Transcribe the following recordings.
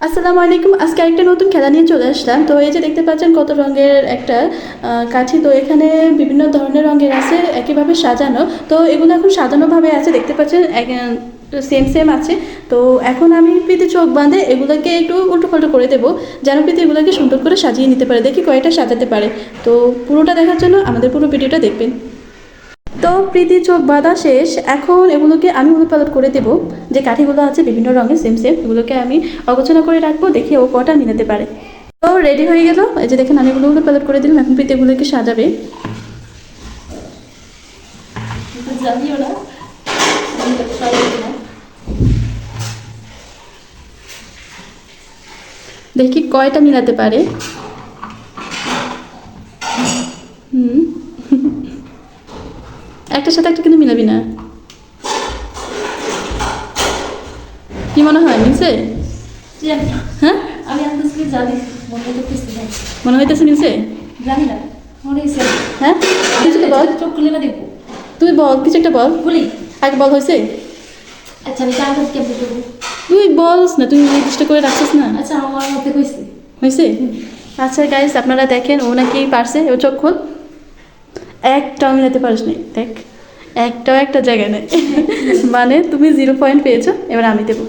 আসসালামু আলাইকুম। আজকে একটা নতুন খেলা নিয়ে চলে আসলাম। তো এই যে দেখতে পাচ্ছেন কত রঙের একটা কাঠি। তো এখানে বিভিন্ন ধরনের রঙের আছে, একইভাবে সাজানো। তো এগুলো এখন সাজানোভাবে আছে, দেখতে পাচ্ছেন সেম সেম আছে। তো এখন আমি প্রীতি চোখ বাঁধে এগুলোকে একটু উল্টো পাল্টো করে দেবো, যেন প্রীতি এগুলোকে সুন্দর করে সাজিয়ে নিতে পারে। দেখি কয়টা সাজাতে পারে। তো পুরোটা দেখার জন্য আমাদের পুরো ভিডিওটা দেখবেন। তো প্রীতি চোখ বাঁধা শেষ। এখন এগুলোকে আমি উলটপালট করে দেবো। যে কাঠিগুলো আছে বিভিন্ন রঙের সেম সেম, এগুলোকে আমি অগোছালো করে রাখবো, দেখি ও কটা মিলাতে পারে। তো রেডি হয়ে গেল। এই যে দেখেন আমি এগুলো উলটপালট করে দিলাম। এখন প্রীতি এগুলোকে সাজাবে। দেখি কয়টা মিলাতে পারে। একটার সাথে একটা কিন্তু মিলাবি না। কি মনে হয় মিলছে? হ্যাঁ, আমি আন্দাজকে জানি মনে হইতেছে মিলছে। জানি না মনে হয়েছে। হ্যাঁ, কিছু তো বল। চোখ খুলে না দেখবো তুই বল, কিছু একটা বল। বলি। আগে বল হয়েছে। আচ্ছা আমি আন্দাজ কেমন করবো? তুই বলস না, তুই নির্দিষ্ট করে রাখছিস না। আচ্ছা আমার মধ্যে কইছে হয়েছে। আচ্ছা গাইস, আপনারা দেখেন ও নাকি পারছে। ও চোখ খোল। একটাও মিলাতে পারিস নি, দেখ একটাও একটা জায়গায় নেই। মানে তুমি 0 পয়েন্ট পেয়েছো। এবার আমি দেবো।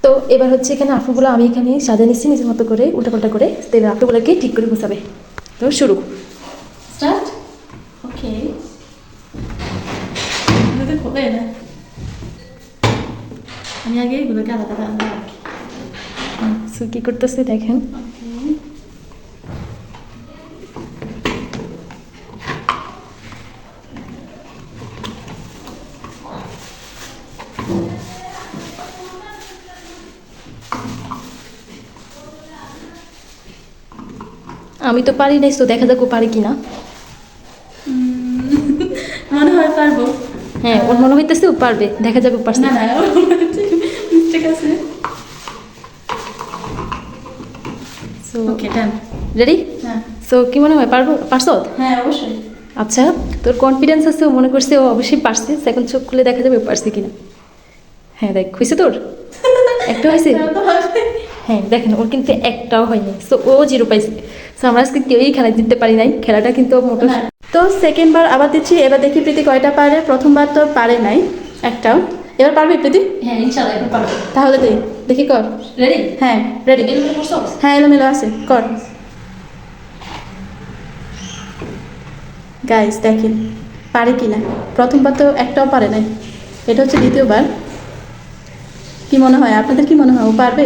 তো এবার হচ্ছে এখানে আফুগুলো আমি এখানে সাজিয়ে নিচ্ছি নিজের মতো করে উল্টাপাল্টা করে। তো এবার আফুগুলোকে ঠিক করে গুছাবে। তো শুরু স্টার্ট। ওকে, খোলে না। আমি আগে এগুলোকে আলাদা আলাদা রাখি। সো কী করতেছে দেখেন। আমি তো পারি নাই, তো দেখা যাক ও পারে কিনা। মনে হয় পারবো। হ্যাঁ ওর মনে হইতেছে ও পারবে, দেখা যাবে ও পারছে। না না, ঠিক আছে। সো ওকে ডান। রেডি। হ্যাঁ সো কি মনে হয় পারবো? পারছো? হ্যাঁ অবশ্যই। আচ্ছা তোর কনফিডেন্স আছে, ও মনে করছে ও অবশ্যই পারছে। এখন চোখ খুলে দেখা যাবে ও পারছে কিনা। হ্যাঁ দেখ, হয়েছে তোর? একটা হয়েছে। হ্যাঁ দেখেন ওর কিন্তু একটাও হয়নি। সো ও 0 পাইছে। সো আমরা আজকে কেউই খেলা জিততে পারি নাই, খেলাটা কিন্তু মোটো। তো সেকেন্ড বার আবার দিচ্ছি। এবার দেখি প্রীতি কয়টা পারে। প্রথমবার তো পারে নাই একটাও। এবার পারবে প্রীতি? হ্যাঁ ইনশাআল্লাহ এখন পারবো। তাহলে দেখি কর। রেডি? হ্যাঁ রেডি। এলোমেলো করছো? হ্যাঁ এলোমেলো আছে, কর। গাইস দেখেন পারে কি না। প্রথমবার তো একটাও পারে নাই, এটা হচ্ছে দ্বিতীয়বার। কি মনে হয় আপনাদের, কি মনে হয় ও পারবে?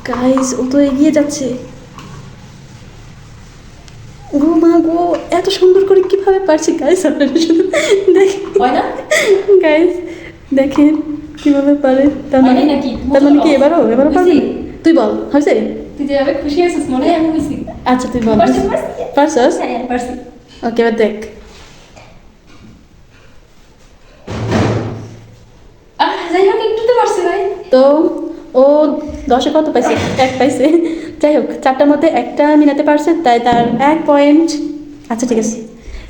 গাইস ও তো এগিয়ে যাচ্ছে। ও মা গো, এত সুন্দর করে কিভাবে পারছি গাইস, আপনারা শুধু দেখেন। হয় না? গাইস দেখেন কিভাবে পারে। তার মানে হয় নাকি? কি এবারও পারবে? তুই বল হয়েছে। তুই যেভাবে খুশি আছিস মনে হয় আমি খুশি। আচ্ছা তুই বল। পারছি। পারছস? হ্যাঁ পারছি। ওকে এবার দেখ। যাই হোক একটু তো পারছি ভাই। তো ও 10-এ কত পাইছে? 1 পাইছে। যাই হোক 4টার মধ্যে একটা মিলাতে পারছে, তাই তার 1 পয়েন্ট। আচ্ছা ঠিক আছে,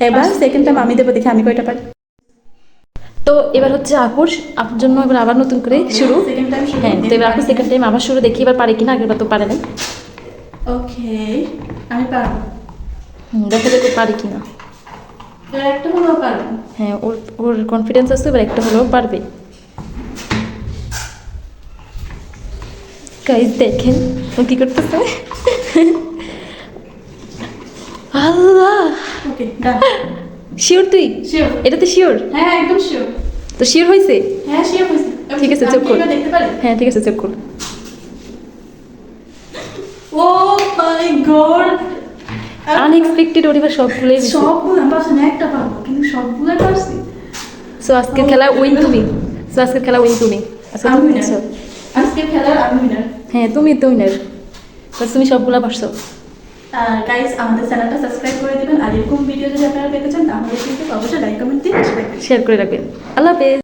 এবার সেকেন্ড টাইম আমি দেবো, দেখি আমি কয়টা পারি। তো এবার হচ্ছে আপুর জন্য এবার আবার নতুন করে শুরু। সেকেন্ড টাইম শুরু। হ্যাঁ তো এবার আপু সেকেন্ড টাইম আবার শুরু, দেখি এবার পারে কিনা। আগেরবার তো পারে নাই। ওকে আমি পারবো। দেখা যাক ও পারে কিনা। এবার একটা হলেও পারবো। হ্যাঁ ওর ওর কনফিডেন্স আছে, এবার একটা হলেও পারবে। গাইস দেখেন ও কি করতেছে। আল্লাহ। ওকে ডান। শিওর তুই? শিওর। এটাতে শিওর? হ্যাঁ একদম শিওর। তো শিওর হয়েছে? হ্যাঁ শিওর হয়েছে। ঠিক আছে চোখ খোল। দেখতে পারে। হ্যাঁ ঠিক আছে চোখ খোল। ও মাই গড, আনএক্সপেক্টেড ওর এবার সবগুলোই দিছে। সবগুলো পারছি না, একটা পারবো কিন্তু সবগুলো পারছি। সো আজকের খেলা উইন তুমি। সো আজকের খেলা উইন তুমি। আজকে আমি তুমি winner। জিতছো। আজকের খেলার আমি উইনার। হ্যাঁ তুমি তো উইনার। বাস তুমি সবগুলা পারছো। গাইস আমাদের চ্যানেলটা সাবস্ক্রাইব করে দেবেন। আর এরকম ভিডিও যদি আপনারা পেতে চান তাহলে কিন্তু অবশ্যই লাইক কমেন্ট দিয়ে শেয়ার করে রাখবেন। আল্লাহ হাফেজ।